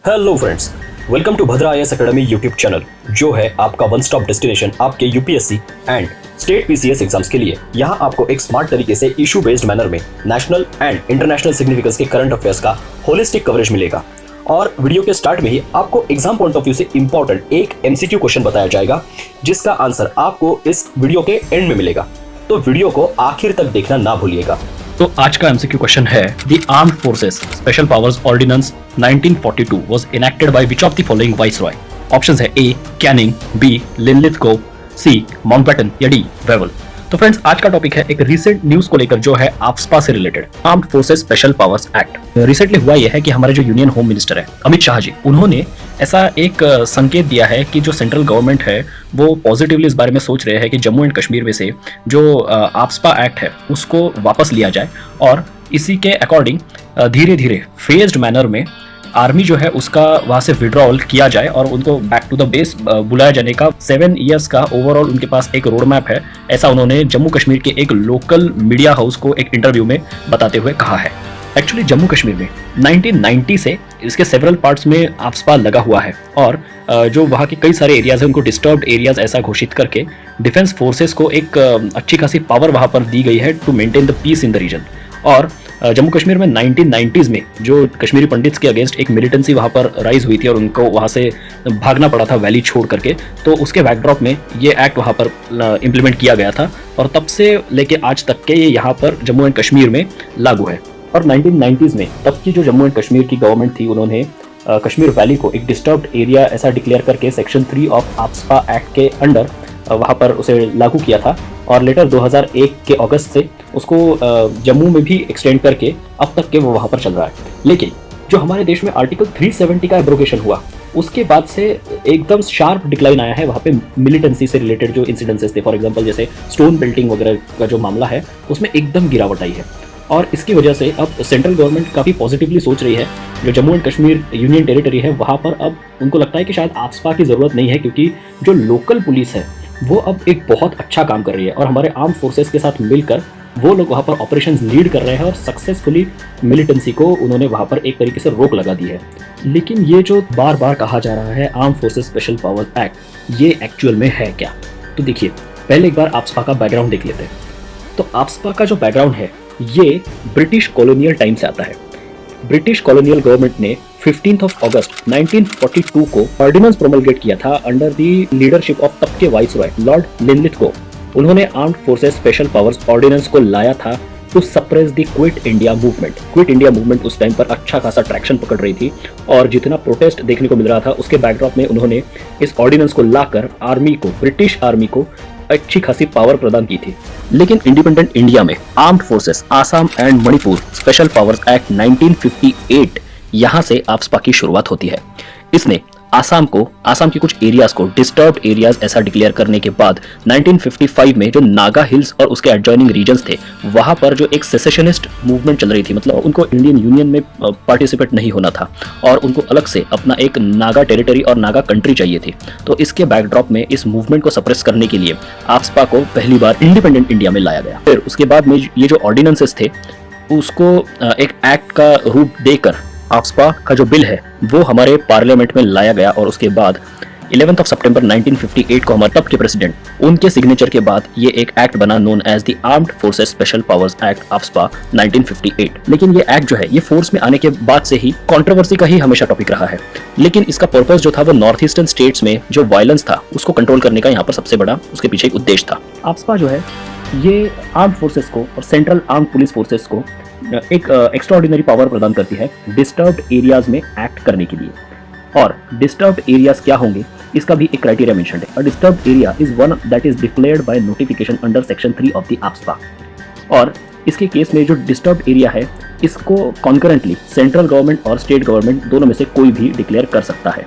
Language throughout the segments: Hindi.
Hello friends, welcome to Bhadra IAS academy YouTube channel, जो है आपका वन स्टॉप डेस्टिनेशन आपके UPSC and state PCS exams के लिए। यहाँ आपको एक स्मार्ट तरीके से इशू बेस्ड मैनर में नेशनल एंड इंटरनेशनल सिग्निफिकेंस के करंट अफेयर्स का होलिस्टिक कवरेज मिलेगा। और वीडियो के स्टार्ट में ही आपको एग्जाम पॉइंट ऑफ व्यू से इंपॉर्टेंट एक एमसीक्यू क्वेश्चन बताया जाएगा, जिसका आंसर आपको इस वीडियो के एंड में मिलेगा। तो वीडियो को आखिर तक देखना ना भूलिएगा। तो आज का एमसीक्यू क्वेश्चन है, the Armed Forces Special Powers Ordinance 1942 was enacted by which of the following viceroy. Options है A Canning, B Linlithgow, C Mountbatten या डी वेवल। तो फ्रेंड्स, आज का टॉपिक है एक रीसेंट न्यूज को लेकर जो है आफ्सपा से related, armed Forces Special Powers act. Recently हुआ यह है कि हमारे जो यूनियन होम मिनिस्टर है अमित शाह जी, उन्होंने ऐसा एक संकेत दिया है कि जो सेंट्रल गवर्नमेंट है वो पॉजिटिवली इस बारे में सोच रहे हैं कि जम्मू एंड कश्मीर में से जो आफ्सपा एक्ट है उसको वापस लिया जाए और इसी के अकॉर्डिंग धीरे धीरे फेज्ड मैनर में आर्मी जो है उसका वहां से विड्रॉल किया जाए और उनको बैक टू द बेस बुलाया जाने का 7 इयर्स का ओवरऑल उनके पास एक रोड मैप है। ऐसा उन्होंने जम्मू कश्मीर के एक लोकल मीडिया हाउस को एक इंटरव्यू में बताते हुए कहा है। एक्चुअली जम्मू कश्मीर में 1990 से इसके सेवरल पार्ट्स में आफ्सपा लगा हुआ है और जो वहाँ के कई सारे एरियाज हैं उनको डिस्टर्ब्ड एरियाज ऐसा घोषित करके डिफेंस फोर्सेस को एक अच्छी खासी पावर वहाँ पर दी गई है to maintain the peace in the region. और जम्मू कश्मीर में 1990s में जो कश्मीरी पंडित्स के अगेंस्ट एक मिलिटेंसी वहाँ पर राइज हुई थी और उनको वहाँ से भागना पड़ा था वैली छोड़ करके, तो उसके बैकड्रॉप में ये एक्ट वहाँ पर इम्प्लीमेंट किया गया था और तब से लेके आज तक के ये यहाँ पर जम्मू एंड कश्मीर में लागू है। और 1990s में तब की जो जम्मू एंड कश्मीर की गवर्नमेंट थी, उन्होंने कश्मीर वैली को एक डिस्टर्ब्ड एरिया ऐसा डिक्लेयर करके सेक्शन 3 ऑफ आफ्सपा एक्ट के अंडर वहाँ पर उसे लागू किया था और लेटर 2001 के अगस्त से उसको जम्मू में भी एक्सटेंड करके अब तक के वो वहाँ पर चल रहा है। लेकिन जो हमारे देश में आर्टिकल 370 का एब्रोगेशन हुआ उसके बाद से एकदम शार्प डिक्लाइन आया है वहाँ पे मिलिटेंसी से रिलेटेड जो इंसिडेंसेस थे। फॉर एग्जांपल जैसे स्टोन बिल्डिंग वगैरह का जो मामला है उसमें एकदम गिरावट आई है और इसकी वजह से अब सेंट्रल गवर्नमेंट काफ़ी पॉजिटिवली सोच रही है। जो Jammu and Kashmir union territory है वहाँ पर अब उनको लगता है कि शायद आफ्सपा की ज़रूरत नहीं है, क्योंकि जो लोकल पुलिस है वो अब एक बहुत अच्छा काम कर रही है और हमारे आर्म फोर्सेस के साथ मिलकर वो लोग वहाँ पर ऑपरेशंस लीड कर रहे हैं और सक्सेसफुली मिलिटेंसी को उन्होंने वहाँ पर एक तरीके से रोक लगा दी है। लेकिन ये जो बार बार कहा जा रहा है arm forces Special Powers act, ये एक्चुअल में है क्या? तो देखिए, पहले एक बार आफ्सपा का बैकग्राउंड देख लेते हैं। तो आफ्सपा का जो बैकग्राउंड है ये ब्रिटिश कॉलोनियल टाइम से आता है। ब्रिटिश कॉलोनियल गवर्नमेंट ने 15 अगस्त 1942 को ऑर्डिनेंस प्रोमलगेट किया था अंडर द लीडरशिप ऑफ तब के वाइसरॉय लॉर्ड लिनलिथगो। उन्होंने Armed Forces Special Powers Ordinance को लाया था to suppress the Quit India movement. Quit India movement उस टाइम पर अच्छा खासा ट्रैक्शन पकड़ रही थी और जितना प्रोटेस्ट देखने को मिल रहा था उसके बैकड्रॉप में उन्होंने इस ऑर्डिनेंस को लाकर आर्मी को, ब्रिटिश आर्मी को अच्छी खासी पावर प्रदान की थी। लेकिन इंडिपेंडेंट इंडिया में armed forces Assam and Manipur special Powers act 1958 यहां से आफ्सपा की शुरुआत होती है। इसने आसाम की कुछ एरियाज को डिस्टर्ब्ड एरियाज ऐसा डिक्लेयर करने के बाद 1955 में जो नागा हिल्स और उसके एडजॉइनिंग रीजन्स थे वहां पर जो एक सेसेशनिस्ट मूवमेंट चल रही थी, मतलब उनको इंडियन यूनियन में पार्टिसिपेट नहीं होना था और उनको अलग से अपना एक नागा टेरिटरी और नागा कंट्री चाहिए थी। तो इसके बैकड्रॉप में इस मूवमेंट को सप्रेस करने के लिए आफ्सपा को पहली बार इंडिपेंडेंट इंडिया में लाया गया। फिर उसके बाद में ये जो ऑर्डिनेंसेस थे उसको एक एक्ट का रूप देकर आफ्सपा का जो बिल है वो हमारे पार्लियामेंट में लाया गया और उसके बाद 11 सितंबर 1958 को हमारे तब के प्रेसिडेंट उनके सिग्नेचर के बाद ये एक एक्ट बना known as the Armed Forces Special Powers Act AFSPA 1958। लेकिन ये एक्ट जो है ये फोर्स में आने के बाद से ही कंट्रोवर्सी का ही हमेशा टॉपिक रहा है। लेकिन इसका पर्पस जो था वो नॉर्थ ईस्टर्न स्टेट्स में जो वायलेंस था उसको कंट्रोल करने का यहाँ पर सबसे बड़ा उसके पीछे एक उद्देश्य था। आफ्सपा जो है ये आर्म्ड फोर्सेस को और सेंट्रल आर्म्ड पुलिस फोर्सेस को एक एक्स्ट्राऑर्डिनरी पावर प्रदान करती है डिस्टर्ब्ड एरियाज में एक्ट करने के लिए। और डिस्टर्ब्ड एरियाज क्या होंगे इसका भी एक क्राइटेरिया मेंशन्ड है। A disturbed area is one that is declared by notification under section 3 of the AFSPA. और इसके केस में जो डिस्टर्ब्ड एरिया है इसको कॉन्करेंटली सेंट्रल गवर्नमेंट और स्टेट गवर्नमेंट दोनों में से कोई भी डिक्लेयर कर सकता है।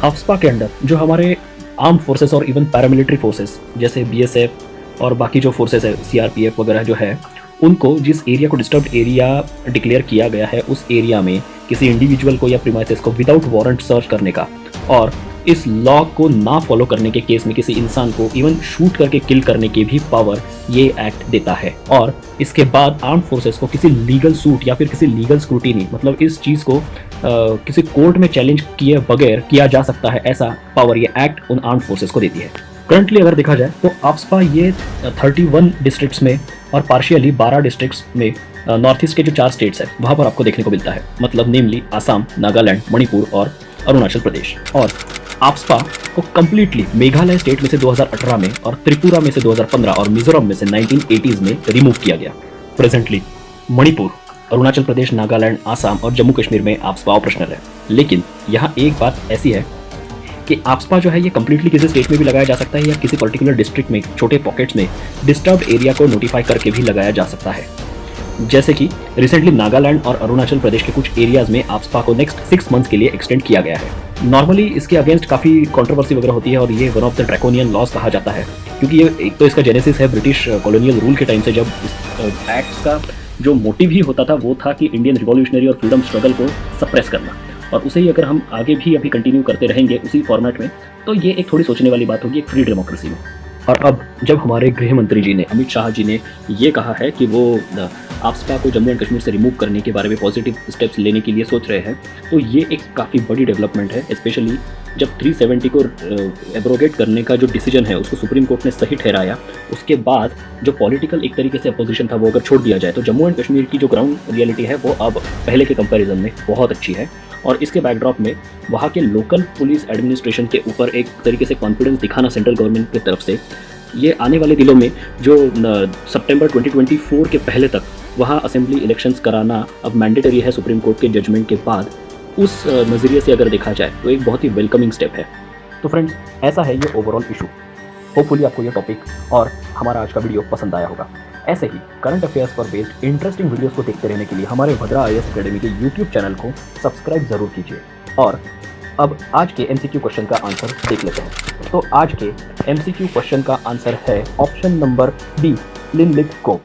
आफ्सपा के अंडर जो हमारे आर्म फोर्सेस और इवन पैरामिलिट्री फोर्सेस जैसे बीएसएफ और बाकी जो फोर्सेस है सीआरपीएफ वगैरह जो है, उनको जिस एरिया को डिस्टर्ब्ड एरिया डिक्लेयर किया गया है उस एरिया में किसी इंडिविजुअल को या प्रीमाइसेस को विदाउट वारंट सर्च करने का और इस लॉ को ना फॉलो करने के केस में किसी इंसान को इवन शूट करके किल करने की भी पावर ये एक्ट देता है। और इसके बाद आर्म फोर्सेस को किसी लीगल सूट या फिर किसी लीगल स्क्रूटिनी, मतलब इस चीज़ को किसी कोर्ट में चैलेंज किए बगैर किया जा सकता है, ऐसा पावर ये एक्ट उन आर्म्ड फोर्सेस को देती है। करंटली अगर देखा जाए तो आफ्सपा ये 31 डिस्ट्रिक्ट्स में और पार्शियली 12 डिस्ट्रिक्ट्स में नॉर्थ ईस्ट के जो 4 स्टेट्स है वहाँ पर आपको देखने को मिलता है, मतलब नेमली आसाम, नागालैंड, मणिपुर और अरुणाचल प्रदेश। और आफ्सपा को कम्प्लीटली मेघालय स्टेट में से 2018 में और त्रिपुरा में से 2015 और मिजोरम में से 1980s में रिमूव किया गया। प्रेजेंटली मणिपुर, अरुणाचल प्रदेश, नागालैंड, आसाम और जम्मू कश्मीर में आफ्सपा ऑपरेशनल है। लेकिन यहाँ एक बात ऐसी है कि आफ्सपा जो है ये कम्प्लीटली किसी स्टेट में भी लगाया जा सकता है या किसी पर्टिकुलर डिस्ट्रिक्ट में छोटे पॉकेट्स में डिस्टर्ब्ड एरिया को नोटिफाई करके भी लगाया जा सकता है। जैसे कि रिसेंटली नागालैंड और अरुणाचल प्रदेश के कुछ एरियाज में आफ्सपा को नेक्स्ट 6 मंथ्स के लिए एक्सटेंड किया गया है। नॉर्मली इसके अगेंस्ट काफ़ी कंट्रोवर्सी वगैरह होती है और ये one of the draconian laws कहा जाता है, क्योंकि ये एक तो इसका जेनेसिस है ब्रिटिश कॉलोनियल रूल के टाइम से, जब इस एक्ट का जो मोटिव ही होता था वो था कि इंडियन रिवॉल्यूशनरी और फ्रीडम स्ट्रगल को सप्रेस करना। और उसे ही अगर हम आगे भी अभी कंटिन्यू करते रहेंगे उसी फॉर्मेट में, तो ये एक थोड़ी सोचने वाली बात होगी एक फ्री डेमोक्रेसी में। और अब जब हमारे गृह मंत्री जी ने, अमित शाह जी ने ये कहा है कि वो आफ्सपा को जम्मू एंड कश्मीर से रिमूव करने के बारे में पॉजिटिव स्टेप्स लेने के लिए सोच रहे हैं, तो ये एक काफ़ी बड़ी डेवलपमेंट है। स्पेशली जब 370 को एब्रोगेट करने का जो डिसीजन है उसको सुप्रीम कोर्ट ने सही ठहराया, उसके बाद जो पॉलिटिकल एक तरीके से अपोजिशन था वो अगर छोड़ दिया जाए तो जम्मू एंड कश्मीर की जो ग्राउंड रियलिटी है वो अब पहले के कंपैरिजन में बहुत अच्छी है। और इसके बैकड्रॉप में वहाँ के लोकल पुलिस एडमिनिस्ट्रेशन के ऊपर एक तरीके से कॉन्फिडेंस दिखाना सेंट्रल गवर्नमेंट की तरफ से, ये आने वाले दिनों में जो सितंबर 2024 के पहले तक वहाँ असेंबली इलेक्शंस कराना अब मैंडेटरी है सुप्रीम कोर्ट के जजमेंट के बाद, उस नज़रिए से अगर देखा जाए तो एक बहुत ही वेलकमिंग स्टेप है। तो फ्रेंड्स, ऐसा है ये ओवरऑल इशू। होपफुली आपको ये टॉपिक और हमारा आज का वीडियो पसंद आया होगा। ऐसे ही करंट अफेयर्स पर बेस्ड इंटरेस्टिंग वीडियोस को देखते रहने के लिए हमारे भद्रा IAS अकेडमी के यूट्यूब चैनल को सब्सक्राइब जरूर कीजिए। और अब आज के MCQ क्वेश्चन का आंसर देख लेते हैं। तो आज के MCQ क्वेश्चन का आंसर है ऑप्शन नंबर B, लिनलिथ को।